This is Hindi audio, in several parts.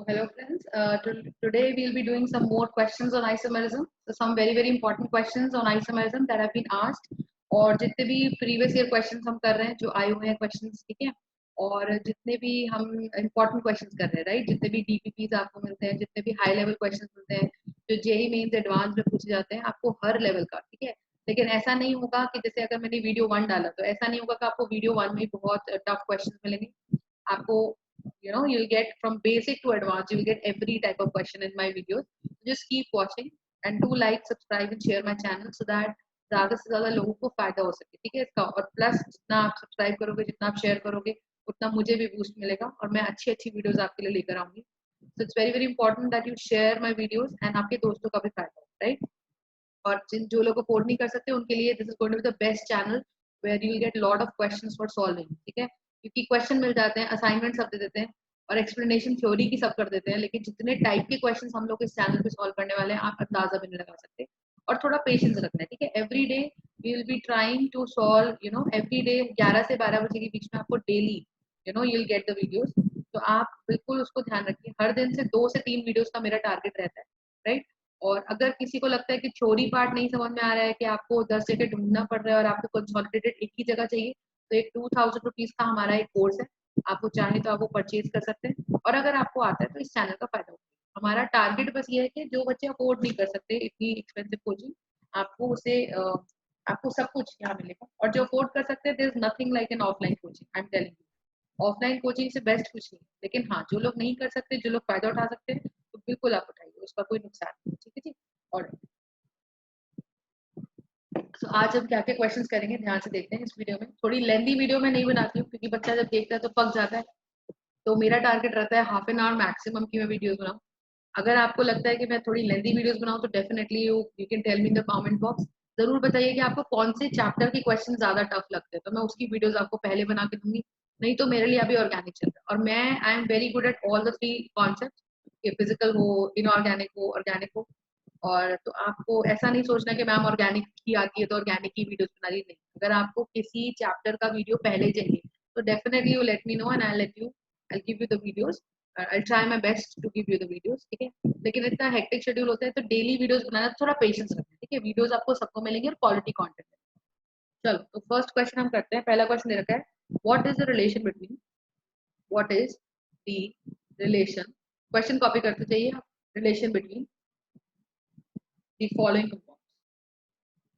Hello friends, today we'll be doing some more questions on isomerism. So some very important questions on isomerism that have been asked. और जितने भी previous year questions हम कर रहे हैं जो आए हुए हैं questions, ठीक है, और जितने भी हम important questions कर रहे हैं, right, जितने भी DPPs आपको मिलते हैं, जितने भी high level questions मिलते हैं, जो JEE Mains advanced में पूछे जाते हैं, आपको हर level का, ठीक है, लेकिन ऐसा नहीं होगा कि जैसे अगर मैंने वीडियो 1 डाला तो ऐसा नहीं होगा कि आपको वीडियो 1 में बहुत टफ क्वेश्चंस मिलेंगे. आपको you'll get from basic to advanced, you'll get every type of question in my videos. Just keep watching and do like, subscribe and share my channel so that ज्यादा से ज्यादा लोगों को फायदा हो सके, ठीक है इसका. और प्लस जितना आप सब्सक्राइब करोगे, जितना आप शेयर करोगे, उतना मुझे भी बूस्ट मिलेगा और मैं अच्छी वीडियोस आपके लिए लेकर आऊंगी. So it's very important that you share my videos and आपके दोस्तों का भी फायदा हो, राइट. और जो लोग अफोर्ड नहीं कर सकते उनके लिए this is going to be the best channel where you will get lot of questions for solving, ठीक है, क्योंकि क्वेश्चन मिल जाते हैं, असाइनमेंट सब दे देते हैं और एक्सप्लेनेशन थ्योरी की सब कर देते हैं, लेकिन जितने टाइप के क्वेश्चंस हम लोग इस चैनल पे सॉल्व करने वाले हैं आप अंदाजा भी नहीं लगा सकते. और थोड़ा पेशेंस रखना है, ठीक है. Every day we will be trying to solve every day 11 से 12 बजे के बीच में आपको daily you will get the videos. तो आप बिल्कुल उसको ध्यान रखिए. हर दिन से 2 से 3 वीडियोस का मेरा टारगेट रहता है, राइट. और अगर किसी को लगता है कि थ्योरी पार्ट नहीं समझ में आ रहा है, कि आपको 10 जगह ढूंढना पड़ रहा है और आपको कंसोलिडेटेड एक ही जगह चाहिए, तो एक 2000 रुपीज का हमारा एक कोर्स है. आपको चाहे तो आप वो परचेज कर सकते हैं. और अगर आपको आता है तो इस चैनल का फायदा होगा. हमारा टारगेट बस ये है कि जो बच्चे अफोर्ड नहीं कर सकते इतनी एक्सपेंसिव कोचिंग, आपको उसे आपको सब कुछ यहाँ मिलेगा. और जो अफोर्ड कर सकते हैं, there is nothing like an offline coaching. I am telling you, offline coaching से बेस्ट कुछ नहीं. लेकिन हाँ, जो लोग नहीं कर सकते, जो लोग फायदा उठा सकते हैं, तो बिल्कुल आप उठाइए, उसका कोई नुकसान नहीं, ठीक है जी. और तो आज हम क्या क्या क्वेश्चंस करेंगे ध्यान से देखते हैं. इस वीडियो में थोड़ी लेंथी वीडियो में नहीं बनाती हूँ क्योंकि बच्चा जब देखता है तो पक जाता है. तो मेरा टारगेट रहता है हाफ एन आवर मैक्सिमम की मैं वीडियोस बनाऊँ. अगर आपको लगता है कि मैं थोड़ी लेंथी वीडियोस बनाऊँ तो definitely you can tell me in the comment box. जरूर बताइए कि आपको कौन से चैप्टर के क्वेश्चन ज्यादा टफ लगते हैं, तो मैं उसकी वीडियोस आपको पहले बना के दूंगी. नहीं तो मेरे लिए अभी ऑर्गेनिक चल रहा है और मैं I am very good at all the 3 concept, physical हो, इनऑर्गेनिक हो, ऑर्गेनिक हो. और तो आपको ऐसा नहीं सोचना कि मैम ऑर्गेनिक की आती है तो ऑर्गेनिक की वीडियोस बना रही, नहीं. अगर आपको किसी चैप्टर का वीडियो पहले चाहिए तो definitely you let me know and I give you the videos. I try my best to give you the videos, ठीक है. लेकिन इतना हेक्टिक शेड्यूल होता है तो डेली वीडियोस बनाना थोड़ा पेशेंस रखना, ठीक है. वीडियोस आपको सबको मिलेंगे और क्वालिटी कंटेंट. चलो तो फर्स्ट क्वेश्चन हम करते हैं. पहला क्वेश्चन दे रखा है, what is the relation between what is the relation, question copy करते चाहिए आप, relation between the following compounds.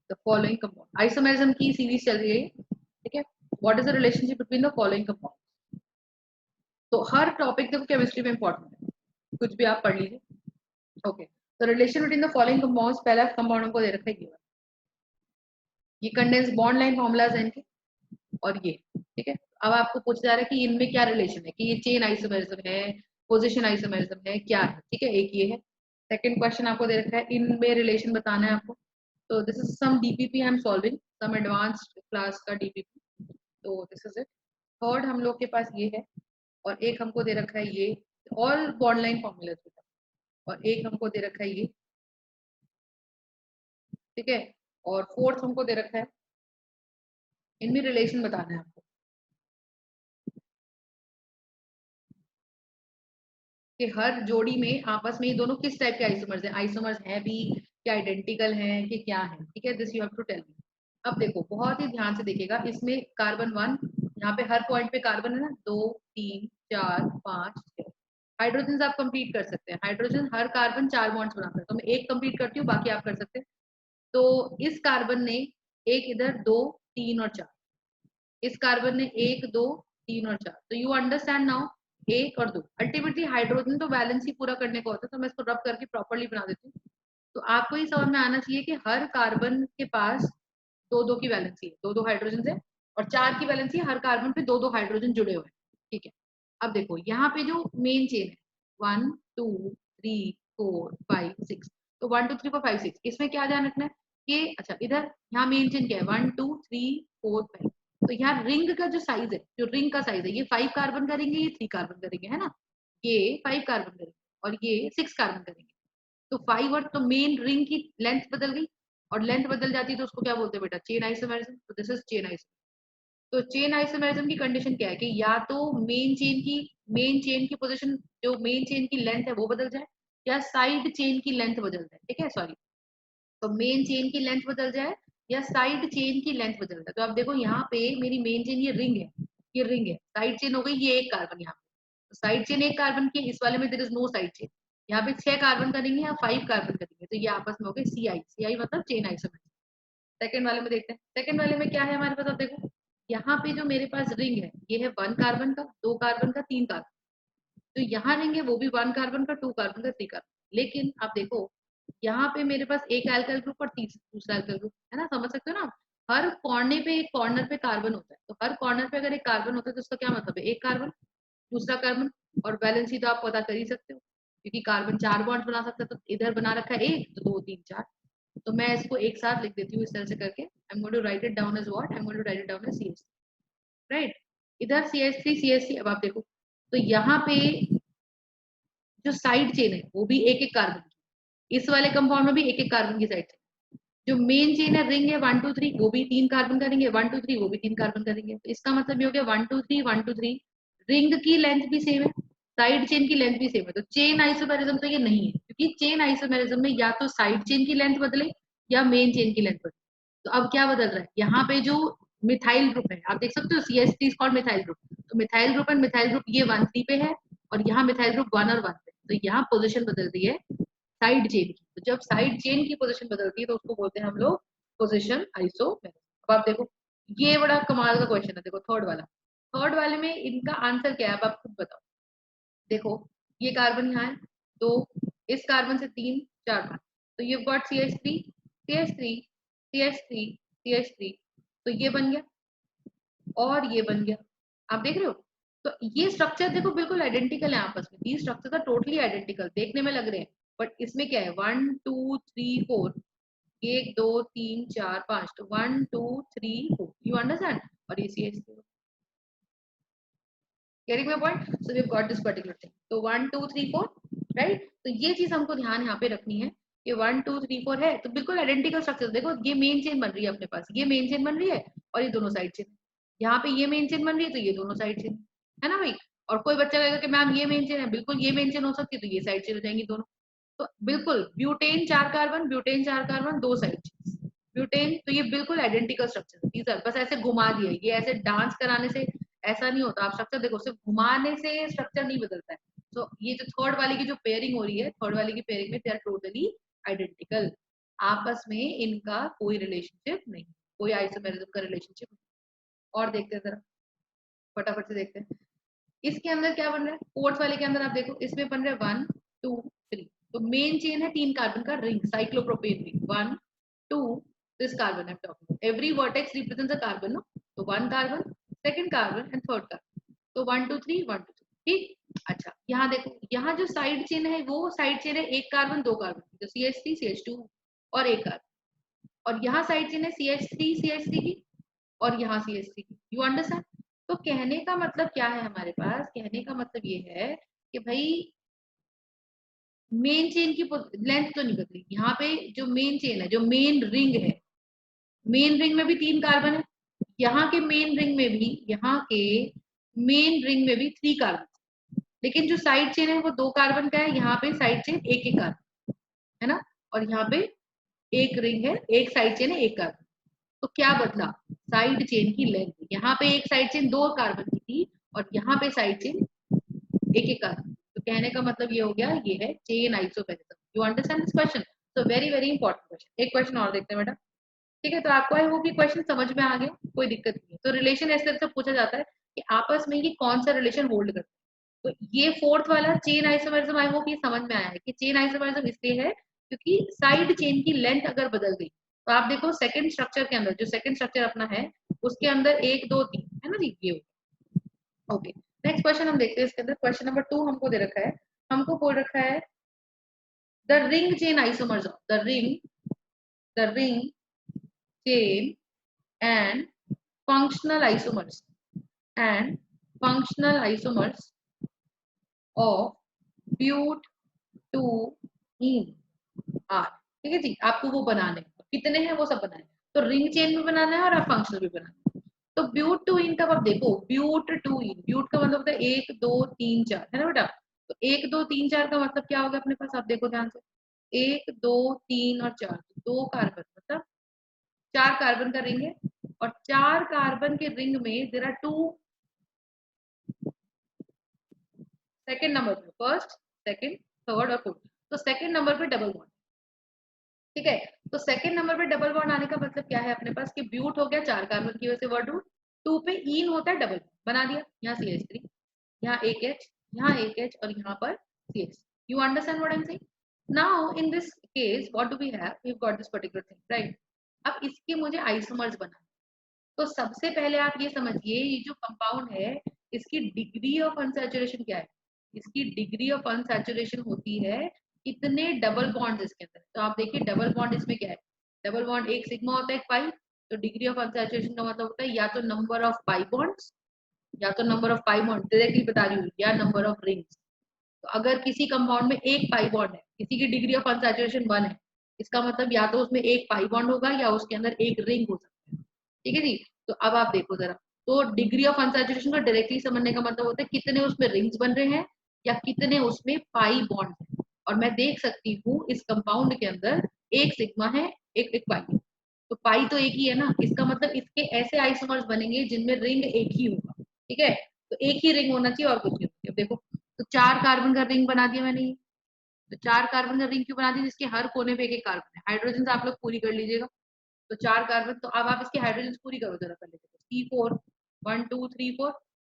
The following compound. Isomerism की सीरीज चल रही है, ठीक है. What is the relationship between the following compounds? तो हर टॉपिक देखो केमिस्ट्री में इंपॉर्टेंट है, कुछ भी आप पढ़ लीजिए. ओके, तो relation between the following compounds, पहला कंपाउंड हमको दे रखा है ये कंडेंस बॉन्ड लाइन फॉर्मूलाज है इनके और ये, ठीक है. अब आपको पूछा जा रहा है कि इनमें क्या रिलेशन है, कि ये चेन आइसोमेरिज्म है, पोजीशन आइसोमेरिज्म है, क्या है, ठीक है. एक ये है. सेकंड क्वेश्चन आपको दे रखा है, इनमें रिलेशन बताना है आपको. तो this is some DPP I am solving, some advanced class का डीपीपी. तो दिस इज इट. थर्ड हम लोग के पास ये है और एक हमको दे रखा है ये ऑल बॉन्ड लाइन फॉर्मूलाज, और एक हमको दे रखा है ये, ठीक है. और फोर्थ हमको दे रखा है, इनमें रिलेशन बताना है आपको कि हर जोड़ी में आपस में ये दोनों किस टाइप के आइसोमर्स हैं, आइसोमर्स हैं भी, क्या आइडेंटिकल हैं कि क्या है, ठीक है. This you have to tell me. अब देखो बहुत ही ध्यान से देखिएगा, इसमें कार्बन 1, यहाँ पे हर पॉइंट पे कार्बन है ना, 2 3 4 5 6 हाइड्रोजन आप कंप्लीट कर सकते हैं. हाइड्रोजन हर कार्बन 4 बॉन्ड्स बनाता है, तो मैं एक कंप्लीट करती हूँ, बाकी आप कर सकते हैं. तो इस कार्बन ने एक इधर 2 3 और 4, इस कार्बन ने 1 2 3 और 4. तो यू अंडरस्टैंड नाउ, 1 और 2 अल्टीमेटली हाइड्रोजन तो बैलेंस ही पूरा करने का होता है. तो मैं इसको रब करके प्रॉपर्ली बना देती हूँ. तो आपको ये समझ में आना चाहिए कि हर कार्बन के पास 2 की वैलेंसी है, 2 हाइड्रोजन है, और 4 की वैलेंसी है, हर कार्बन पे 2 हाइड्रोजन जुड़े हुए हैं, ठीक है. अब देखो यहाँ पे जो मेन चेन है 1 2 3 4 5 6, तो 1 2 3 4 5 6, इसमें क्या ध्यान रखना है कि अच्छा इधर यहाँ मेन चेन क्या है 1 2 3 4 5. तो यहाँ रिंग का जो साइज है, जो रिंग का साइज है, ये 5 कार्बन करेंगे, ये 3 कार्बन करेंगे, है ना. ये 5 कार्बन करेंगे और ये 6 कार्बन करेंगे. तो 5 और तो मेन रिंग की लेंथ बदल गई, और लेंथ बदल जाती है तो उसको क्या बोलते हैं बेटा, चेन आइसोमेरिज्म. तो दिस इज चेन आइसोमेरिज्म. तो चेन आइसोमेरिज्म की कंडीशन क्या है कि या तो मेन चेन की मेन चेन की पोजीशन, जो मेन चेन की लेंथ है वो बदल जाए, या साइड चेन की लेंथ बदल जाए, ठीक है, सॉरी, तो मेन चेन की लेंथ बदल जाए या साइड चेन की लेंथ बदल जाए। तो आप देखो यहाँ पे मेरी मेन चेन ये रिंग है, ये रिंग है, साइड चेन हो गई ये एक कार्बन, यहाँ पे तो साइड चेन एक कार्बन की, इस वाले में there is no side chain, यहाँ पे 6 कार्बन करेंगे या 5 कार्बन करेंगे, तो ये आपस में हो गए सीआई, सीआई मतलब चेन आइसोमेरिज्म। सेकंड वाले में देखते हैं, सेकंड वाले में क्या है हमारे पास, अब देखो यहाँ पे जो मेरे पास रिंग है ये है 1 कार्बन का, 2 कार्बन का, 3 कार्बन, तो यहाँ रिंग है वो भी 1 कार्बन का, 2 कार्बन का, 3 कार्बन, लेकिन आप देखो यहाँ पे मेरे पास एक एल्काइल ग्रुप और दूसरा एल्काइल ग्रुप है ना, समझ सकते हो ना, हर कॉर्नर पे एक कॉर्नर पे कार्बन होता है, तो हर कॉर्नर पे अगर एक कार्बन होता है तो उसका क्या मतलब है, एक कार्बन, दूसरा कार्बन, और बैलेंस ही तो आप पता कर ही सकते हो, क्योंकि कार्बन 4 बॉन्ड बना सकता है, तो इधर बना रखा है एक, तो 2 3 4, तो मैं इसको एक साथ लिख देती हूँ इस तरह से करके, I am going to write it down as what, I am going to write it down as CH, right, इधर CH3 CH3, अब आप देखो तो यहाँ पे जो साइड चेन है वो भी एक एक कार्बन की, इस वाले कंपाउंड में भी एक एक कार्बन की साइड चेन, जो मेन चेन है रिंग है 1 2 3 वो भी 3 कार्बन करेंगे, 1 2 3 वो भी 3 कार्बन करेंगे, तो इसका मतलब ये हो गया 1 2 3 1 2 3, रिंग की लेंथ भी सेम है, साइड चेन की लेंथ भी सेम है, तो चेन आइसोमेरिज्म तो ये नहीं है, क्योंकि चेन आइसोमेरिज्म में या तो साइड चेन की लेंथ बदले या मेन चेन की लेंथ बदले। तो अब क्या बदल रहा है, यहाँ पे जो मिथाइल ग्रुप है आप देख सकते हो, CH3 कॉल्ड मिथाइल ग्रुप, तो methyl group and methyl group ये 1 3 पे है, और यहाँ मिथाइल ग्रुप 1 और 1 पे, तो यहाँ पोजीशन बदल रही है साइड चेन की, तो जब साइड चेन की पोजीशन बदलती है तो उसको बोलते हैं हम लोग पोजीशन आइसोमेरिज्म। अब आप देखो ये बड़ा कमाल का क्वेश्चन है, देखो थर्ड वाला, थर्ड वाले में इनका आंसर क्या है, अब आप खुद बताओ, देखो ये कार्बन यहाँ है, दो, इस कार्बन से 3 4 5, तो ये got CH3 CH3 CH3 CH3, तो ये बन गया और ये बन गया, आप देख रहे हो, तो ये स्ट्रक्चर देखो बिल्कुल आइडेंटिकल है आपस में, these structures are totally identical देखने में लग रहे हैं, बट इसमें क्या है 1 2 3 4, 1 2 3 4 5, तो 1 2 3 4, यू अंडरस्टैंड, और ये CH3, getting my point, so we've got this particular thing, तो 1 2 3 4, राइट, तो ये चीज हमको ध्यान यहाँ पे रखनी है कि 1 2 3 4 है, तो बिल्कुल आइडेंटिकल स्ट्रक्चर, देखो ये मेन चेन बन रही है अपने पास, ये मेन चेन बन रही है और ये दोनों साइड चेन, यहाँ पे ये मेन चेन बन रही है तो ये दोनों साइड चेन, है ना भाई, और कोई बच्चा कहेगा कि मैम ये मेन चेन है, बिल्कुल ये मेन चेन हो सकती है, तो ये साइड चेन हो जाएंगी दोनों, तो बिल्कुल ब्यूटेन 4 कार्बन, ब्यूटेन 4 कार्बन, दो साइड चेन, ब्यूटेन, तो ये बिल्कुल आइडेंटिकल स्ट्रक्चर है, बस ऐसे घुमा दिया, ये ऐसे डांस कराने से ऐसा नहीं होता, आप स्ट्रक्चर देखो, सिर्फ घुमाने से स्ट्रक्चर नहीं बदलता है, तो ये जो थर्ड वाले की जो पेयरिंग हो रही है, थर्ड वाले की पेयरिंग में दे आर टोटली आइडेंटिकल, आपस में इनका कोई रिलेशनशिप नहीं, कोई आइसोमेरिज्म का रिलेशनशिप नहीं। और देखते हैं जरा, फटाफट से देखते हैं इसके अंदर क्या बन रहा है, फोर्थ वाले के अंदर आप देखो इसमें बन रहा है 1 2 3, तो मेन चेन है 3 कार्बन का ring, cyclopropane ring, 1 2, this carbon I am talking, every vertex represents a carbon, no, तो 1 carbon, second carbon and third carbon, तो 1 2 3 1 2 3, ठीक, अच्छा यहाँ देखो, यहाँ जो साइड चेन है वो साइड चेन है एक कार्बन दो कार्बन, तो CH3 CH2 और एक कार्बन, और यहाँ साइड चेन है CH3 CH3 की और यहाँ CH3 की, यू अंडरस्टैंड, तो कहने का मतलब क्या है हमारे पास, कहने का मतलब ये है कि भाई मेन चेन की लेंथ तो नहीं बदली, यहाँ पे जो मेन चेन है, जो मेन रिंग है, मेन रिंग में भी 3 कार्बन है, यहाँ के मेन रिंग में भी, यहाँ के मेन रिंग में भी 3 कार्बन, लेकिन जो साइड चेन है वो 2 कार्बन का है, यहाँ पे साइड चेन एक एक कार्बन है ना, और यहाँ पे एक रिंग है, एक साइड चेन है एक कार्बन, तो क्या बदला, साइड चेन की लेंथ, यहाँ पे एक साइड चेन 2 कार्बन की थी और यहाँ पे साइड चेन एक एक कार्बन, तो कहने का मतलब ये हो गया, ये है chain isomerism, you understand this question, तो वेरी वेरी इंपॉर्टेंट क्वेश्चन, एक क्वेश्चन और देखते हैं बेटा, ठीक है, तो आपको आई होप ये क्वेश्चन समझ में आ गया, कोई दिक्कत नहीं है, तो रिलेशन ऐसे तरह से पूछा जाता है कि आपस में ये कौन सा रिलेशन होल्ड करते हैं, तो ये फोर्थ वाला चेन आइसोमेरिज्म आई होप ये समझ में आया है कि चेन आइसोमेरिज्म इसलिए है क्योंकि साइड चेन की लेंथ अगर बदल गई, तो आप देखो सेकंड स्ट्रक्चर के अंदर, जो सेकंड स्ट्रक्चर अपना है उसके अंदर 1 2 3 है ना जी, ये ओके, नेक्स्ट क्वेश्चन हम देखते हैं, इसके अंदर क्वेश्चन नंबर 2 हमको दे रखा है, हमको बोल रखा है the ring chain isomers of the ring chain and functional isomers and functional isomers of but 2 in R, ठीक है जी, आपको वो बनाने हैं, कितने हैं वो सब बनाए, तो रिंग चेन भी बनाना है और आप फंक्शनल भी बनाना है, तो ब्यूटूइन कब आप देखो, ब्यूट टू इन, ब्यूट का मतलब होता है 1 2 3 4, है ना बेटा। तो 1 2 3 4 का मतलब क्या होगा अपने पास, आप देखो ध्यान से, 1 2 3 और 4, 2 कार्बन मतलब 4 कार्बन का रिंग है, और 4 कार्बन के रिंग में देयर आर 2 सेकंड नंबर पे, फर्स्ट सेकंड थर्ड और फोर्थ, तो सेकंड नंबर पे डबल बॉन्ड, ठीक है। तो सेकंड नंबर पे डबल बॉन्ड आने का मतलब क्या है अपने पास कि ब्यूट हो गया 4 कार्बन की वजह से वर्ड रूट, 2 पे इन होता है डबल बना दिया, यहाँ CH3, यहाँ एक H, यहाँ एक H और यहाँ पर CH। You understand what I'm saying? Now in this case what do we have? We've got this particular thing, right? अब इसके मुझे आइसोमर्स बना, तो सबसे पहले आप ये समझिए ये जो कंपाउंड है इसकी डिग्री ऑफ अनसैचुरेशन क्या है। इसकी डिग्री ऑफ अनसैचुरेशन होती है कितने डबल बॉन्ड्स इसके अंदर। तो आप देखिए डबल बॉन्ड इसमें क्या है, डबल बॉन्ड एक सिग्मा होता है एक पाई, तो डिग्री ऑफ अनसैचुरेशन का मतलब होता है या तो नंबर ऑफ पाई बॉन्ड्स, या तो number of pi bond directly बता रही हूँ, या नंबर ऑफ रिंग्स। तो अगर किसी कंपाउंड में एक पाई बॉन्ड है, किसी की डिग्री ऑफ अनसैचुरेशन 1 है, इसका मतलब या तो उसमें एक पाई बॉन्ड होगा या उसके अंदर एक रिंग हो सकता है, ठीक है जी। तो अब आप देखो जरा, तो डिग्री ऑफ अनसैचुरेशन को डायरेक्टली समझने का मतलब होता है कितने उसमें रिंग्स बन रहे हैं या कितने उसमें पाई बॉन्ड है। और मैं देख सकती हूँ इस कंपाउंड के अंदर एक सिग्मा है, एक एक पाई है, तो पाई तो एक ही है ना, इसका मतलब इसके ऐसे आइसोमर्स बनेंगे जिनमें रिंग एक ही होगा, ठीक है। तो एक ही रिंग होना चाहिए और कुछ नहीं होना चाहिए। देखो तो 4 कार्बन का रिंग बना दिया मैंने, तो 4 कार्बन का रिंग क्यों बना दिया, जिसके हर कोने पे एक एक कार्बन है। हाइड्रोजन आप लोग पूरी कर लीजिएगा, तो 4 कार्बन, तो अब आप इसकी हाइड्रोजन पूरी करो जरा पहले, C4 1 2 3 4,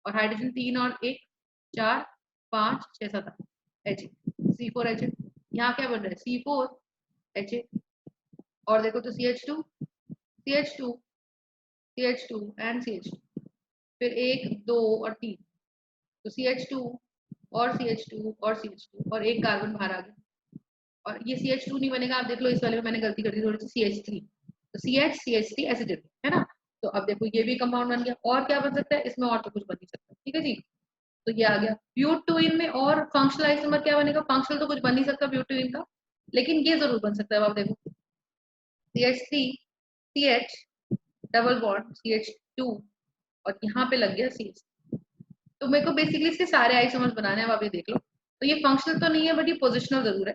और हाइड्रोजन 3 और 1 4 5 6 7 H, C4H। यहाँ क्या बन रहा है C4H, और देखो तो CH2 CH2 CH2 and CH2, फिर 1 2 और 3, तो CH2 और CH2 और CH2 और एक कार्बन बाहर आ गया, और ये CH2 नहीं बनेगा, आप देख लो इस वाले में मैंने गलती कर दी थोड़ी सी, CH3, तो CH ऐसे दे, है ना। तो अब देखो ये भी कंपाउंड बन गया, और क्या बन सकता है इसमें, और तो कुछ बन नहीं सकता, ठीक है जी। तो ये आ गया ब्यूटूइन में, और फंक्शनल आइसोमर क्या बनेगा, फंक्शनल तो कुछ बन नहीं सकता ब्यूटूइन का, लेकिन ये जरूर बन सकता है। आप देखो CH3 CH double bond CH2, और यहाँ पे लग गया CH, तो मेरे को बेसिकली इसके सारे आइसोमर्स बनाने हैं, अब आप ये देख लो। तो ये फंक्शनल तो नहीं है बट ये पोजिशनल जरूर है।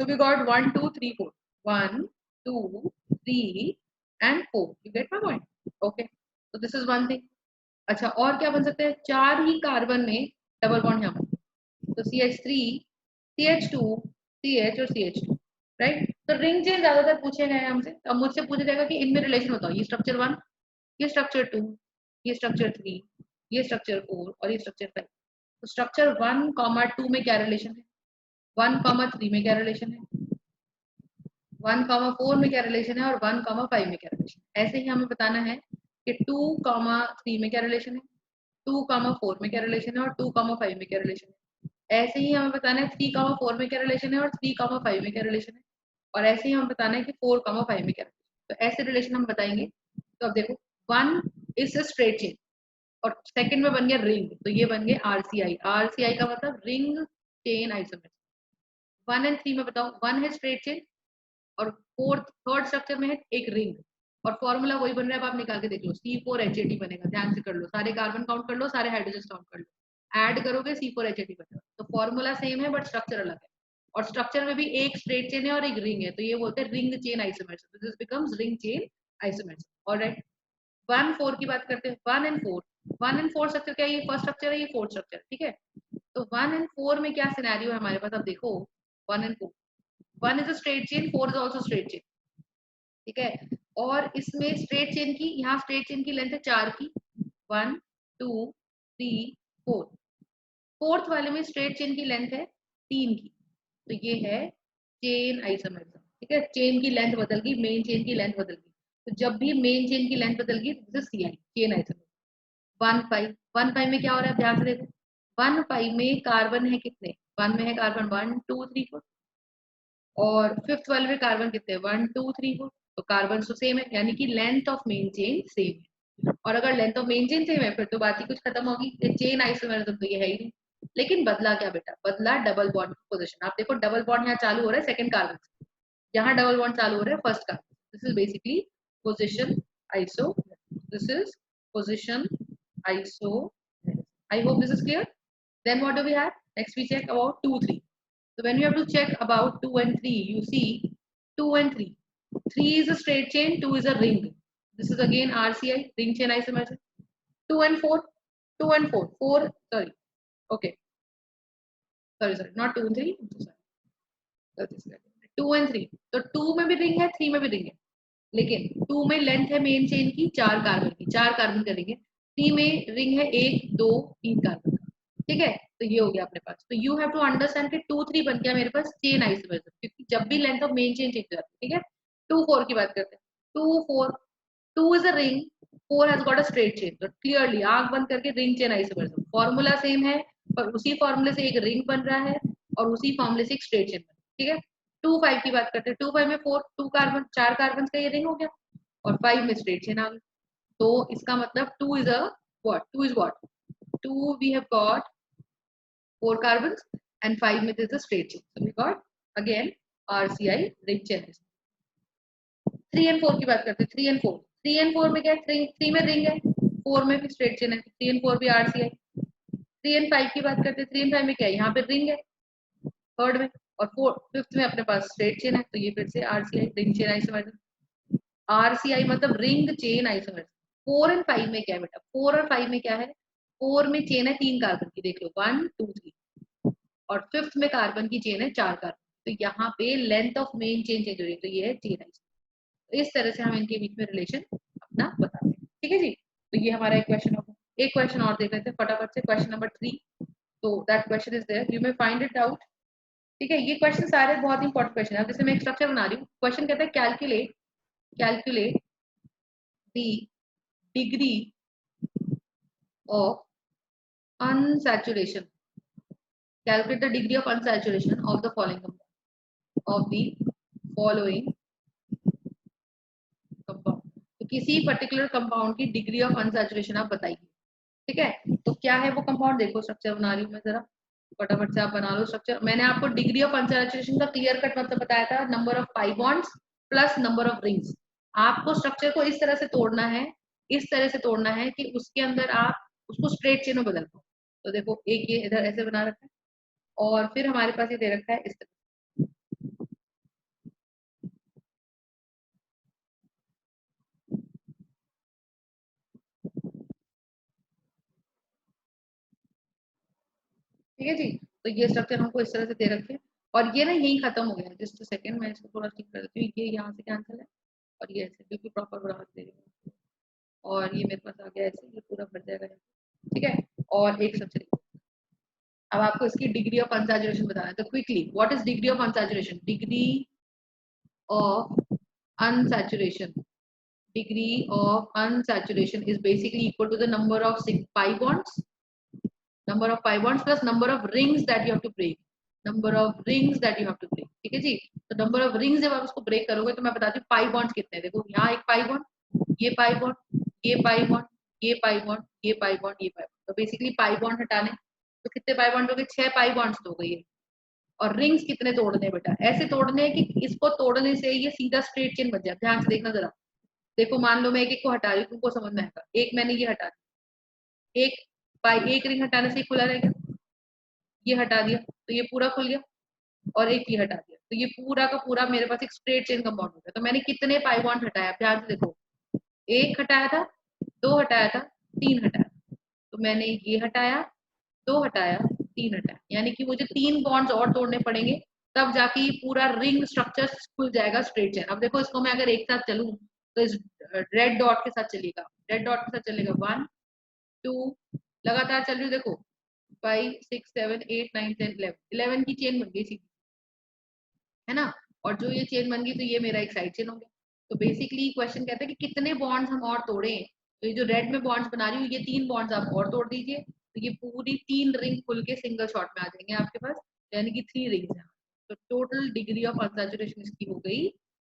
So we got 1 2 3 4, 1 2 3 and 4, you get my point? Okay, so this is one thing। अच्छा और क्या बन सकते हैं, 4 ही कार्बन में डबल बॉन्ड यहाँ पर, तो CH3 CH2 CH और CH2, राइट। तो रिंग चेन ज्यादातर पूछे गए हैं हमसे, तो अब मुझसे पूछा जाएगा कि इनमें रिलेशन बताओ, ये स्ट्रक्चर 1, ये स्ट्रक्चर 2, ये स्ट्रक्चर 3, ये स्ट्रक्चर 4 और ये स्ट्रक्चर 5। तो स्ट्रक्चर 1, 2 में क्या रिलेशन है, 1, 3 में क्या रिलेशन है, 1, 4 में क्या रिलेशन है, और 1, 5 में क्या रिलेशन है। ऐसे ही हमें बताना है कि 2, 3 में क्या रिलेशन है, 2, 4 में क्या रिलेशन है, और 2, 5 में क्या रिलेशन है। ऐसे ही हमें बताना है 3, 4 में क्या रिलेशन है और 3, 5 में क्या रिलेशन है, और ऐसे ही हमें बताना है कि 4, 5 में क्या रिलेशन है। तो ऐसे रिलेशन हम बताएंगे। तो अब देखो 1 इज अ स्ट्रेट चेन, और सेकंड में बन गया रिंग, तो ये बन गया RCI। RCI का मतलब रिंग चेन आइसोमर। 1 एंड 3 में बताओ, 1 है स्ट्रेट चेन और थर्ड स्ट्रक्चर में है एक रिंग, और फॉर्मूला वही बन रहा है, अब आप निकाल के देख लो, C4H8 बनेगा। ध्यान से कर लो, सारे कार्बन काउंट कर लो, सारे हाइड्रोजन काउंट कर लो, ऐड करोगे C4H8 बनेगा। तो फॉर्मूला सेम है बट स्ट्रक्चर अलग है, और स्ट्रक्चर में भी एक स्ट्रेट चेन है और एक रिंग है, तो ये बोलते हैं ring chain isomers. This becomes ring chain isomers. Alright, 1 4 की बात करते हैं, 1 एंड 4, 1 एंड 4 स्ट्रक्चर क्या है, ये फर्स्ट स्ट्रक्चर है, ये फोर्थ स्ट्रक्चर, ठीक है। तो 1 एंड 4 में क्या सिनेरियो है हमारे पास, अब देखो 1 and 4, 1 is a straight chain, 4 is also straight chain, ठीक है। और इसमें स्ट्रेट चेन की, यहाँ स्ट्रेट चेन की लेंथ है 4 की, 1 2 3 4, फोर्थ वाले में स्ट्रेट चेन की लेंथ है 3 की, तो ये है चेन आइसोमरिज्म, ठीक है। चेन की लेंथ बदल गई, मेन चेन की लेंथ बदल गई, तो जब भी मेन चेन की लेंथ बदल गई this is CI, chain isomerism. 1 5 में क्या हो रहा है, ध्यान से देखो, 1 5 में कार्बन है कितने, 1 में है कार्बन 1 2 3 4, और फिफ्थ वाले में कार्बन कितने, 1 2 3 4, तो कार्बन तो सेम है, यानी कि length of main chain same है। और अगर length of main chain same है फिर तो बात ही कुछ खत्म होगी, चेन आइसोमरिज्म तो ये है ही नहीं। लेकिन बदला क्या बेटा, बदला डबल बॉन्ड की पोजीशन। आप देखो डबल बॉन्ड यहाँ चालू हो रहा है सेकंड कार्बन से, यहाँ डबल बॉन्ड चालू हो रहा है first carbon. This is basically position iso, this is position, iso. I hope this is clear. Then what do we have? Next we check about 2, 3. So when you have to check about 2 and 3, you see 2 and 3. 3 is a straight chain, 2 is a ring. This is again RCI, ring chain isomerism. 2 and 4, 2 and 4, 4, sorry. Okay. Sorry, not 2 and 3. Sorry. 2 and 3. तो 2 में भी रिंग है, 3 में भी रिंग है. लेकिन 2 में लेंथ है मेन चेन की 4 कार्बन की, 4 कार्बन करेंगे. 3 में रिंग है 1, 2, 3 कार्बन का. ठीक है, तो ये हो गया अपने पास. तो यू हैव टू अंडरस्टैंड कि 2, 3 बन गया मेरे पास चेन आइसोमेरिज्म, क्योंकि जब भी length of main chain change हो जाती है. ठीक है, 2, 4 की बात करते हैं. 2, 4, 2 is a ring, 4 has got a straight chain. तो क्लियरली आंख बंद करके ring chain isomerism. Formula same है, पर उसी फॉर्मूले से एक रिंग बन रहा है और उसी फॉर्मूले से एक स्ट्रेट चेन बन रहा है. ठीक है, 2, 5 की बात करते हैं. 2, 5 में 4, 2 कार्बन, 4 कार्बन का ये रिंग हो गया और 5 में स्ट्रेट चेन आ गई. तो इसका मतलब 2 is a what, 2 is what, 2 we have got 4 carbons and 5 में is a straight chain. So we got again RCI ring chain. 3 and 4 की बात करते हैं. 3 and 4, 3 and 4 में क्या है? 3 में रिंग है, 4 में भी स्ट्रेट चेन है. 3 and 4 भी RCI. 3 and 5 की बात करते हैं. 3 and 5 में क्या है? यहाँ पे रिंग है थर्ड में, और 5th में अपने पास स्ट्रेट चेन है. तो ये फिर से RCI ring chain isomerism. RCI मतलब रिंग चेन आइसोमेरिज्म. 4 and 5 में क्या है बेटा? 4 और 5 में क्या है? 4 में चेन है 3 कार्बन की, देख लो 1, 2, 3, और 5th में कार्बन की चेन है 4 कार्बन. तो यहाँ पे length of main chain change हो रही है, तो ये है चेन आइसोमेरिज्म. तो इस तरह से हम इनके बीच में रिलेशन अपना बताते हैं. ठीक है जी, तो ये हमारा एक क्वेश्चन होगा. एक क्वेश्चन और देख लेते हैं फटाफट से, क्वेश्चन नंबर 3. तो that question is there, you may find it out. ठीक है, ये क्वेश्चन सारे बहुत इंपॉर्टेंट क्वेश्चन है. जैसे मैं एक स्ट्रक्चर बना रही हूँ. क्वेश्चन कहता है calculate the degree of unsaturation. Calculate the degree of unsaturation of the following compound. तो किसी पर्टिकुलर कंपाउंड की डिग्री ऑफ अनसैचुरेशन आप बताइए. ठीक है, तो क्या है वो कंपाउंड? देखो स्ट्रक्चर बना रही हूँ मैं, जरा फटाफट से आप बना लो स्ट्रक्चर. मैंने आपको डिग्री ऑफ अनसैचुरेशन का क्लियर कट मतलब बताया था, number of pi bonds plus number of rings. आपको स्ट्रक्चर को इस तरह से तोड़ना है, इस तरह से तोड़ना है कि उसके अंदर आप उसको स्ट्रेट चेन में बदल दो. तो देखो एक ये इधर ऐसे बना रखा है और फिर हमारे पास ये दे रखा है इस तरह. ठीक है जी, तो ये स्ट्रक्चर हमको इस तरह से दे रखे हैं और ये ना यही खत्म हो गया. जस्ट सेकंड, मैं इसको थोड़ा ठीक कर देती हूँ. ये यहाँ से कैंसिल है और ये ऐसे बिल्कुल प्रॉपर बना दे रही हूँ और ये मेरे पास आ गया ऐसे, ये पूरा भर जाएगा. ठीक है, और एक स्ट्रक्चर. अब आपको इसकी डिग्री ऑफ अनसैचुरेशन बताना है. तो quickly, what is degree of unsaturation? Degree of unsaturation, degree of unsaturation is basically equal to the number of pi bonds, plus number of rings that you have to break. ठीक है जी, तो नंबर ऑफ रिंग्स जब आप उसको ब्रेक करोगे तो मैं बताती हूँ पाई बॉन्ड्स कितने हैं. देखो यहाँ एक पाई बॉन्ड, ये पाई बॉन्ड, ये पाई बॉन्ड, ये पाई बॉन्ड, ये पाई बॉन्ड, ये पाई बॉन्ड. तो बेसिकली पाई बॉन्ड हटाने तो कितने पाई बॉन्ड हो गए? 6 पाई बॉन्ड्स हो गए. और रिंग्स कितने तोड़ने बेटा? ऐसे तोड़ने कि इसको तोड़ने से ये सीधा स्ट्रेट चेन बन जाए. ध्यान से देखना जरा. देखो मान लो मैं एक एक को हटा रही हूँ, तुमको समझ में आएगा. एक मैंने ये हटा दिया, एक बाई एक रिंग हटाने से खुला रहेगा. ये हटा दिया तो ये पूरा खुल गया, और एक ये हटा दिया तो ये पूरा का पूरा मेरे पास एक स्ट्रेट चेन कंपाउंड हो गया. तो मैंने कितने पाई बॉन्ड हटाया? ध्यान से देखो, एक हटाया था, 2 हटाया था, 3 हटाया. तो मैंने ये हटाया, 2 हटाया, 3 हटाया, यानी कि मुझे 3 बॉन्ड्स और तोड़ने पड़ेंगे तब जाके ये पूरा रिंग स्ट्रक्चर खुल जाएगा स्ट्रेट चेन. अब देखो इसको मैं अगर एक साथ चलूं तो इस रेड डॉट के साथ चलेगा, 1, 2 लगातार चल रही हूँ. देखो 5, 6, 7, 8, 9, 10, 11 की चेन बन गई सीधी, है ना. और जो ये चेन बन गई तो ये मेरा एक साइड चेन हो गया. तो बेसिकली क्वेश्चन कहता है कि कितने बॉन्ड्स हम और तोड़े. तो ये जो रेड में बॉन्ड्स बना रही हूँ, ये 3 बॉन्ड्स आप और तोड़ दीजिए तो ये पूरी 3 रिंग खुल के सिंगल शॉट में आ जाएंगे आपके पास, यानी कि 3 रिंग्स हैं. तो टोटल डिग्री ऑफ अनसैचुरेशन इसकी हो गई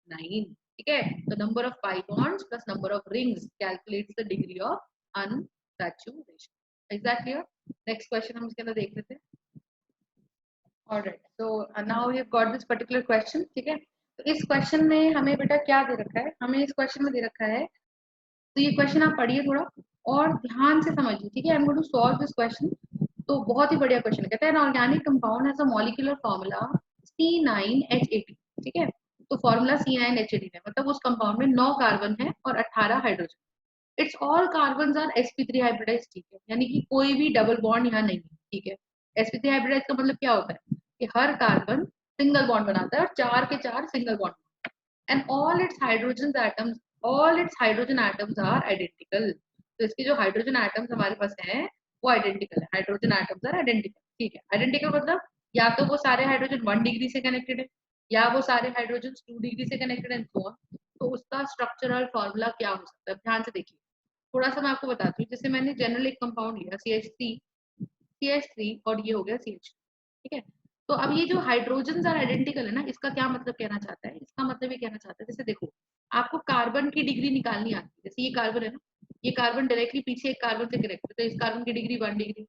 9. ठीक है, तो number of pi bonds plus number of rings calculates the degree of unsaturation. Is that clear? Next question हम इसके अंदर देख लेते हैं. Alright, so now we have got this particular question. ठीक है, तो इस क्वेश्चन में हमें बेटा क्या दे रखा है? हमें इस क्वेश्चन में दे रखा है, तो ये क्वेश्चन आप पढ़िए थोड़ा. और ध्यान से समझिए, ठीक है। I am going to solve this question. तो बहुत ही बढ़िया क्वेश्चन कहता है, an organic compound has a molecular formula C9H18, ठीक है। तो फॉर्मूला C9H18 है, मतलब उस कंपाउंड में 9 कार्बन है और 18 hydrogen. Its all carbon are sp3 hybridise, ठीक है, यानी कि कोई भी डबल बॉन्ड यहाँ नहीं है, ठीक है। sp3 हाइब्रिडाइज का मतलब क्या होता है कि हर कार्बन सिंगल बॉन्ड बनाता है और 4 के 4 single bond, and all its hydrogen atoms are identical. तो इसके जो हाइड्रोजन एटम्स हमारे पास हैं वो आइडेंटिकल है, हाइड्रोजन एटम्स आर आइडेंटिकल, ठीक है। आइडेंटिकल मतलब या तो वो सारे हाइड्रोजन 1 डिग्री से कनेक्टेड है, या वो सारे हाइड्रोजन 2 डिग्री से कनेक्टेड है, सो ऑन। तो उसका स्ट्रक्चरल फॉर्मूला क्या हो सकता है, ध्यान से देखिए। थोड़ा सा मैं आपको बताती हूँ, जैसे मैंने जनरल एक कंपाउंड लिया CH3 और ये हो गया CH, ठीक है। तो अब ये जो हाइड्रोजन आर आइडेंटिकल है ना, इसका क्या मतलब कहना चाहता है, इसका मतलब ये कहना चाहता है, जैसे देखो आपको कार्बन की डिग्री निकालनी आती है, जैसे ये कार्बन है ना, ये कार्बन डायरेक्टली पीछे एक कार्बन से कनेक्ट है, तो इस कार्बन की डिग्री 1 डिग्री।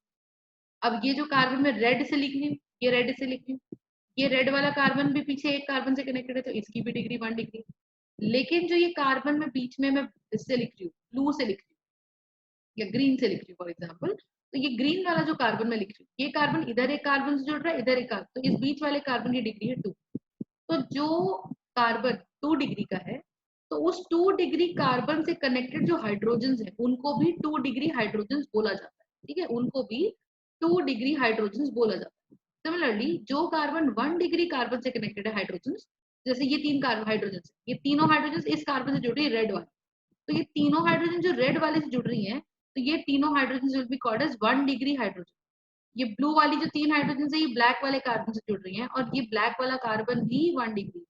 अब ये जो कार्बन में रेड से लिख रही हूँ, ये रेड से लिख रही हूँ, ये रेड वाला कार्बन भी पीछे एक कार्बन से कनेक्टेड है, तो इसकी भी डिग्री 1 डिग्री। लेकिन जो ये कार्बन में बीच में मैं इससे लिख रही हूँ, ब्लू से लिख रही हूँ या ग्रीन से लिख रही हूँ फॉर एग्जाम्पल, तो ये ग्रीन वाला जो कार्बन में लिख रही हूँ, ये कार्बन इधर एक कार्बन से जुड़ रहा है, इधर एक कार्बन, तो इस बीच वाले कार्बन की डिग्री है 2। तो जो कार्बन 2 डिग्री का है, तो उस 2 डिग्री कार्बन से कनेक्टेड जो हाइड्रोजन है उनको भी 2 डिग्री हाइड्रोजन बोला जाता है, ठीक है, उनको भी 2 डिग्री हाइड्रोजन बोला जाता है। सिमिलरली जो कार्बन 1 डिग्री कार्बन से कनेक्टेड है हाइड्रोजन, जैसे ये 3 कार्बन हाइड्रोजन, ये तीनों हाइड्रोजन इस कार्बन से जुड़ रही है रेड वाली, तो ये तीनों हाइड्रोजन जो रेड वाले से जुड़ रही हैं, तो ये तीनों hydrogen will be called as 1 degree hydrogen. ये ब्लू वाली जो 3 हाइड्रोजन है ये ब्लैक वाले कार्बन से जुड़ रही हैं, और ये ब्लैक वाला कार्बन भी 1 डिग्री,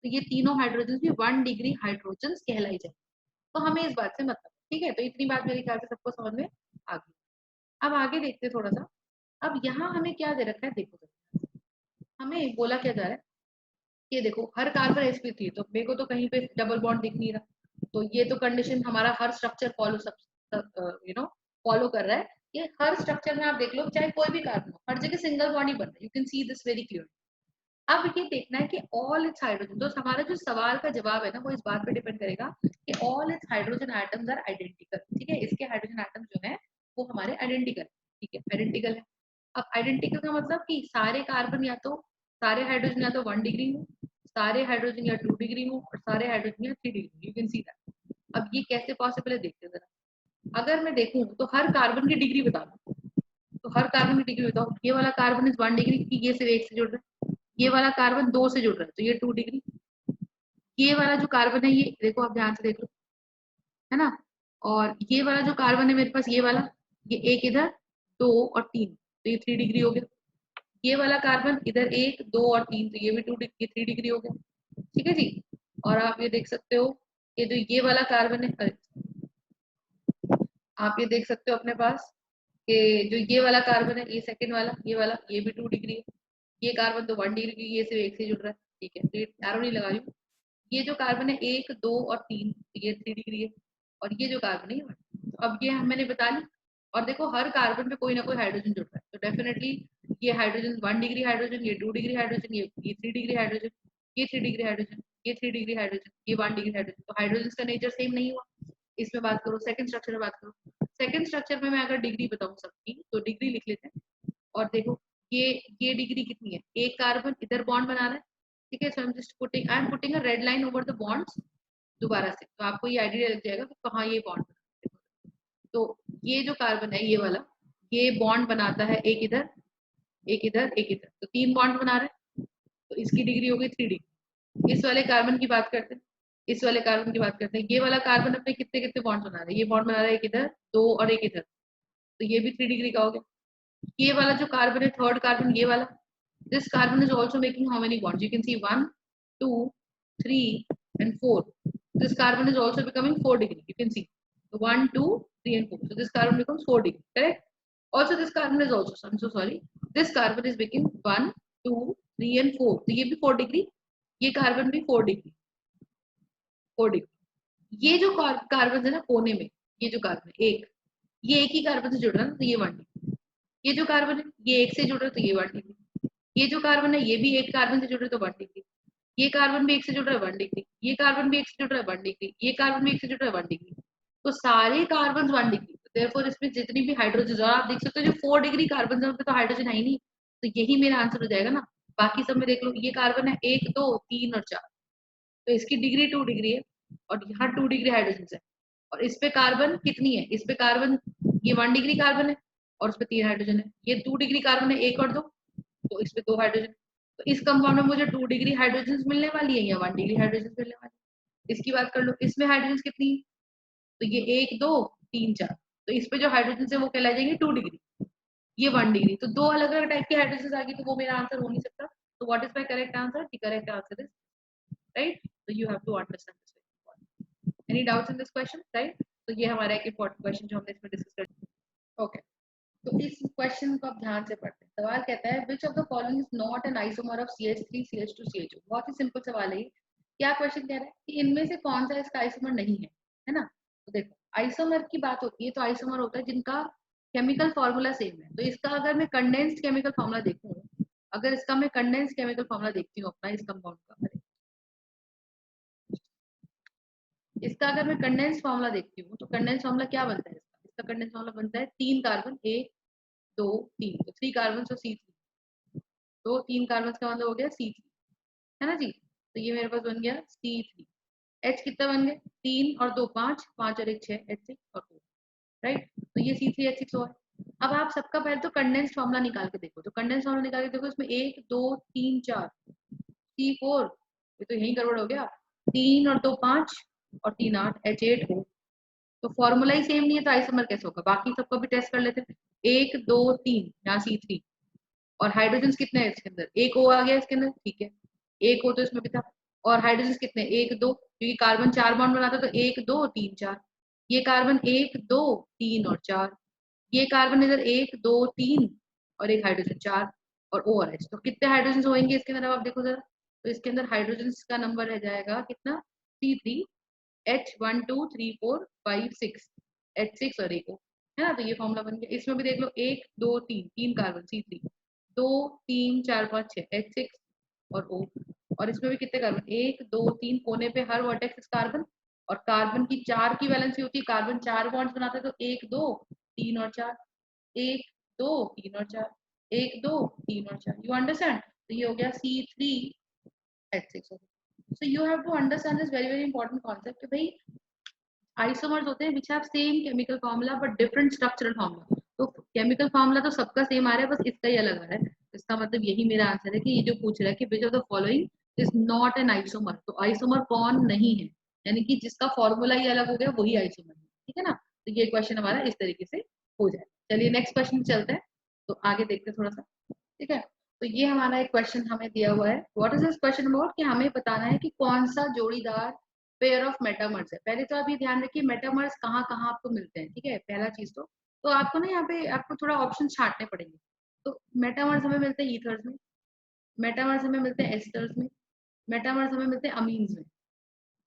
तो ये तीनों हाइड्रोजन भी 1 डिग्री हाइड्रोजन कहलाई जाए। तो हमें इस बात से मतलब, ठीक है। तो इतनी बात मेरे ख्याल से सबको समझ में आ गई। अब आगे देखते हैं थोड़ा सा। अब यहाँ हमें क्या दे रखा है, देखो हमें बोला क्या जा रहा है, ये देखो हर कार्बन sp3 है, तो मेरे को तो कहीं पे डबल बॉन्ड दिख नहीं रहा, तो ये तो कंडीशन हमारा हर स्ट्रक्चर फॉलो फॉलो कर रहा है। ये हर स्ट्रक्चर में आप देख लो, चाहे कोई भी कार्बन हो, हर जगह सिंगल बॉन्ड ही बन रहा है, you can see this very clear. अब ये देखना है कि ऑल इट्स हाइड्रोजन, तो हमारा जो सवाल का जवाब है ना वो इस बात पे डिपेंड करेगा कि all its hydrogen atoms are identical, ठीक है, इसके हाइड्रोजन एटम जो है वो हमारे आइडेंटिकल, ठीक है, आइडेंटिकल है। अब आइडेंटिकल का मतलब कि सारे कार्बन या तो सारे हाइड्रोजन या तो 1 डिग्री हो, सारे हाइड्रोजन या 2 डिग्री हो, और सारे हाइड्रोजन या 3 degree, you can see that. अब ये कैसे पॉसिबल है देखते हैं जरा। अगर मैं देखूं तो हर कार्बन की डिग्री बता दूं, तो हर कार्बन की डिग्री बताओ, ये वाला कार्बन इज 1 डिग्री की, ये सिर्फ एक से जुड़ रहा है, ये वाला कार्बन 2 से जुड़ रहा है तो ये 2 डिग्री, ये वाला जो कार्बन है ये देखो आप ध्यान से देख लो, है ना। और ये वाला जो कार्बन है मेरे पास, ये वाला, ये एक इधर 2 और 3, तो ये 3 डिग्री हो गया। ये वाला कार्बन इधर 1 2 और 3, तो ये भी 2 डिग्री, 3 डिग्री हो गया, ठीक है जी। और आप ये देख सकते हो ये जो ये वाला कार्बन है, आप ये देख सकते हो अपने पास कि जो ये वाला कार्बन है, ये सेकंड वाला, ये वाला, ये भी 2 डिग्री है। ये कार्बन तो 1 डिग्री, ये सिर्फ एक से जुड़ रहा है, ठीक है, तो ये एरो नहीं लगा रही हूँ। ये जो कार्बन है 1 2 और 3, तो ये 3 डिग्री है, और ये जो कार्बन है ये 1। तो अब ये मैंने बता ली। और देखो हर कार्बन पे कोई ना कोई हाइड्रोजन जुड़ रहा है, तो डेफिनेटली ये हाइड्रोजन 1 डिग्री हाइड्रोजन, ये 2 डिग्री हाइड्रोजन, ये 3 डिग्री हाइड्रोजन, ये 3 डिग्री हाइड्रोजन, ये 3 डिग्री हाइड्रोजन, ये 1 डिग्री हाइड्रोजन, तो हाइड्रोजन का नेचर सेम नहीं हुआ। इसमें बात करो सेकंड स्ट्रक्चर में, बात करो सेकंड स्ट्रक्चर में, मैं अगर डिग्री बताऊं सबकी तो डिग्री लिख लेते हैं। और देखो ये ये डिग्री कितनी है, एक कार्बन इधर बॉन्ड बना रहा है, ठीक है, so I am putting a red line over the bonds दोबारा से, तो आपको ये आइडिया लग जाएगा कि कहाँ ये बॉन्ड बना है। तो ये जो कार्बन है ये वाला, ये बॉन्ड बनाता है एक इधर एक इधर एक इधर, तो 3 बॉन्ड बना रहा है, तो इसकी डिग्री हो गई 3 डिग्री। इस वाले कार्बन की बात करते हैं, इस वाले कार्बन की बात करते हैं, ये वाला कार्बन अपने कितने कितने बॉन्ड बना रहा है, ये बॉन्ड बना रहा है एक इधर 2 और एक इधर, तो ये भी 3 डिग्री का हो गया। ये वाला जो कार्बन है थर्ड कार्बन, ये वाला, this carbon is also making how many bonds, you can see 1 2 3 and 4, this carbon is also becoming 4 degree, you can see, so 1 2 3 and 4, so this carbon becomes 4 degree, correct. Also this carbon is also, I'm so sorry, this carbon is becoming 1 2 3 and 4, तो ये भी 4 डिग्री, ये कार्बन भी 4 डिग्री, 4 डिग्री। ये जो कार्बन है ना कोने में, ये जो कार्बन है एक, ये एक ही कार्बन से जुड़ रहा है तो ये 1 डिग्री, ये जो कार्बन है ये एक से जुड़ रहा है तो ये 1 डिग्री, ये जो कार्बन है ये भी एक कार्बन से जुड़ रहा है तो 1 डिग्री, ये कार्बन भी एक से जुड़ रहा है 1 डिग्री, ये कार्बन भी एक से जुड़ रहा है 1 डिग्री, ये कार्बन भी एक से जुड़ रहा है 1 डिग्री, तो सारे कार्बन 1 डिग्री, देयरफॉर इसमें जितनी भी हाइड्रोजन, और आप देख सकते हो जो 4 डिग्री कार्बन है, तो हाइड्रोजन है ही नहीं, तो यही मेरा आंसर हो जाएगा ना। बाकी सब में देख लो, ये कार्बन है 1 2 3 और 4, तो इसकी डिग्री 2 डिग्री है, और यहाँ 2 डिग्री हाइड्रोजन है, और इस पे कार्बन कितनी है, इस पे कार्बन ये 1 डिग्री कार्बन है, और उस पे 3 हाइड्रोजन है। ये 2 डिग्री कार्बन है, 1 और 2, तो इस पे 2 हाइड्रोजन। तो इस कंपाउंड में मुझे 2 डिग्री हाइड्रोजन मिलने वाली है या 1 डिग्री हाइड्रोजन मिलने वाली है। इसकी बात कर लो, इसमें हाइड्रोजन कितनी है, तो ये 1 2 3 4, तो इस पे जो हाइड्रोजन है वो कहला जाएंगे 2 डिग्री, ये 1 डिग्री, तो दो अलग अलग टाइप के हाइड्रोजन आ गई, तो वो मेरा आंसर हो नहीं सकता। तो what is my correct answer? The correct answer is right. So you have to understand this. Any doubts in this question, right? तो ये हमारा एक important question जो हमने इसमें डिस्कस कर। Okay. तो इस क्वेश्चन को आप ध्यान से पढ़ते हैं। सवाल कहता है which of the following is not an isomer of CH3 CH2 CHO। बहुत ही सिंपल सवाल है। क्या क्वेश्चन कह रहा है कि इनमें से कौन सा इसका आइसोमर नहीं है ना। तो देखो, आइसोमर की बात होती है तो आइसोमर होता है जिनका केमिकल फॉर्मूला सेम है। तो इसका अगर मैं कंडेंस्ड केमिकल फॉर्मूला देखूं, अगर इसका मैं कंडेंस्ड केमिकल फॉर्मूला देखती हूँ अपना इस कंपाउंड का, इसका अगर मैं कंडेंस फॉर्मूला देखती हूँ तो कंडेंस फॉर्मूला क्या बनता है इसका, इसका कंडेंस फॉर्मूला बनता है 3 कार्बन 1 2 3, तो 3 कार्बन तो C3, तो 3 कार्बन का मतलब हो गया C3, है ना जी। तो ये मेरे पास बन गया C3। H कितना बन गया, 3 और 2 5, 5 और 1 6, H6 और 2, राइट। तो ये C3H6 है। अब आप सबका पहले तो कंडेंस फॉर्मूला निकाल के देखो, तो कंडेंस फॉर्मूला निकाल के देखो, इसमें 1 2 3 4 C4, ये तो यही गड़बड़ हो गया, 3 और 2 5 और 3 8, H8 हो। तो फॉर्मूला ही सेम नहीं है तो आइसोमर कैसे होगा। बाकी सबको भी टेस्ट कर लेते हैं। 1 2 3 यहाँ C3, और हाइड्रोजन कितने हैं इसके अंदर, एक O आ गया इसके अंदर, ठीक है, एक O तो इसमें भी था। और हाइड्रोजन कितने, 1 2, क्योंकि कार्बन 4 बॉन्ड बनाता है तो 1 2 3 4, ये कार्बन 1 2 3 और 4, ये कार्बन इधर 1 2 3 और एक हाइड्रोजन 4 और O और H, तो कितने हाइड्रोजन होंगे इसके अंदर, अब आप देखो जरा। तो इसके अंदर हाइड्रोजन का नंबर रह जाएगा कितना, C3, H1 2 3 4 5 6, H6 और एक O, है ना। तो ये फॉर्मूला बन गया। इसमें भी देख लो, 1 2 3, 3 कार्बन C3, 2 3 4 5 6, H6 और O, और इसमें भी कितने कार्बन, 1 2 3, कोने पे हर वर्टेक्स कार्बन, और कार्बन की 4 की वैलेंसी होती है, कार्बन 4 बॉन्ड्स बनाते हैं, तो 1 2 3 और 4, 1 2 3 और 4, 1 2 3 और 4, यू अंडरस्टैंड। तो ये हो गया C3H6। So you have to understand this very very important concept कि भाई आइसोमर्स होते हैं which have same chemical formula but different structural formula. तो केमिकल फॉर्मूला तो सबका सेम आ रहा है, बस इसका ही अलग आ रहा है। इसका मतलब यही मेरा आंसर है कि ये जो पूछ रहा है कि which of the following is not an isomer, तो आइसोमर कौन नहीं है, यानी कि जिसका फॉर्मूला ही अलग हो गया वही आइसोमर है, ठीक है ना। तो ये क्वेश्चन हमारा इस तरीके से हो जाए। चलिए नेक्स्ट क्वेश्चन चलते हैं, तो आगे देखते हैं थोड़ा सा, ठीक है। तो ये हमारा एक क्वेश्चन हमें दिया हुआ है, what is this question about, कि हमें बताना है कि कौन सा जोड़ीदार पेयर ऑफ मेटामर्स है। पहले तो आप ये ध्यान रखिए मेटामर्स कहाँ कहाँ आपको मिलते हैं, ठीक है, पहला चीज तो आपको ना यहाँ पे आपको थोड़ा ऑप्शन छांटने पड़ेंगे। तो मेटामर्स हमें मिलते हैं ईथर्स में, मेटामर्स हमें मिलते हैं एस्टर्स में, मेटामर्स हमें मिलते हैं अमीन्स में,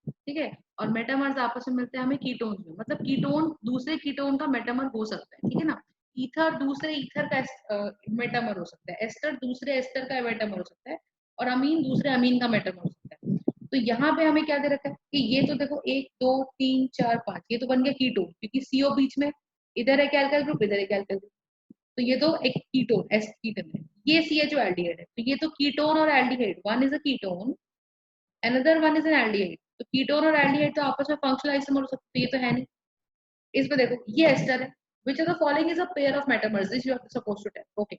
ठीक है, और मेटामर्स आपस में मिलते हैं हमें कीटोन्स में। मतलब कीटोन दूसरे कीटोन का मेटामर हो सकता है, ठीक है ना। ईथर दूसरे ईथर का मेटामर हो सकता है, एस्टर दूसरे एस्टर का मेटामर हो सकता है, और अमीन दूसरे अमीन का मेटामर हो सकता है। तो यहाँ पे हमें क्या दे रखा है कि ये तो देखो 1 2 3 4 5, ये तो बन गया कीटोन, क्योंकि सीओ बीच में, इधर एक एल्काइल ग्रुप इधर एक एल्काइल ग्रुप, तो ये तो एक कीटोन एस कीटोन है। ये CHO एल्डिहाइड है, तो ये तो कीटोन और aldehyde, one is a ketone another one is an aldehyde. तो कीटोन और एल्डिहाइड तो आपस में फंक्शनल आइसोमर हो सकते हैं, ये तो है नहीं। इसमें देखो ये एस्टर है, which of the following is a pair of metamers, this you are supposed to tell. Okay,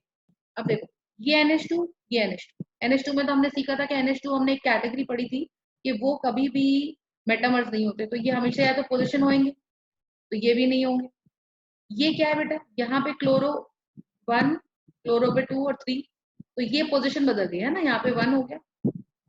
अब देखो ये NH2, ये NH2, NH2 में तो हमने सीखा था कि NH2 हमने एक कैटेगरी पढ़ी थी कि वो कभी भी मेटामर्स नहीं होते, तो ये हमेशा या तो पोजिशन होंगे, तो ये भी नहीं होंगे। ये क्या है बेटा, यहाँ पे क्लोरो 1, क्लोरो पे 2 और 3, तो ये पोजिशन बदल गई है ना, यहाँ पे 1 हो गया,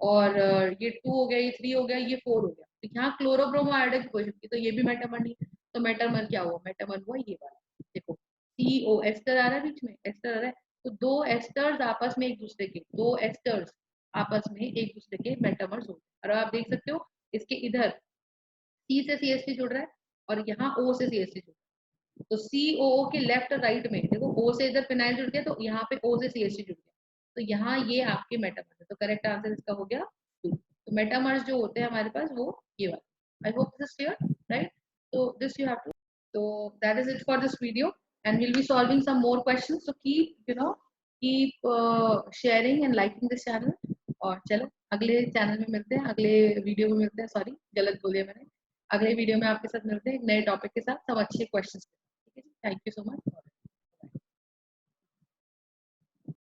और ये 2 हो गया, ये 3 हो गया, ये 4 हो गया, तो यहाँ क्लोरोब्रोमो आयोडाइड की पोजीशन की, तो ये भी मेटामर नहीं है। तो मेटामर क्या हुआ, मेटामर हुआ ये वाला, देखो CO एस्टर आ रहा है बीच में, एस्टर आ रहा है, तो दो एस्टर्स आपस में एक दूसरे के, दो एस्टर्स आपस में एक दूसरे के मेटामर्स होते हैं। और आप देख सकते हो इसके इधर C से CH3 जुड़ रहा है, और यहाँ O से CH3 जुड़ रहा है, तो COO के लेफ्ट और राइट में देखो, O से इधर फिनाइल जुड़ गया, तो यहाँ पे O से CH3 जुड़ गया, तो यहाँ ये आपके मेटामर्स है। तो करेक्ट आंसर इसका हो गया 2। तो मेटामर्स जो होते हैं हमारे पास वो ये वाला। I hope this is clear, right. तो this you have to So that is it for this video, and we'll be solving some more questions. So keep sharing and liking this channel. और चलो अगले चैनल में मिलते हैं, अगले वीडियो में मिलते हैं. सॉरी, गलत बोल दिया मैंने. अगले वीडियो में आपके साथ मिलते हैं एक नए टॉपिक के साथ, सब अच्छे क्वेश्चंस के साथ. ठीक है जी, थैंक यू सो मच.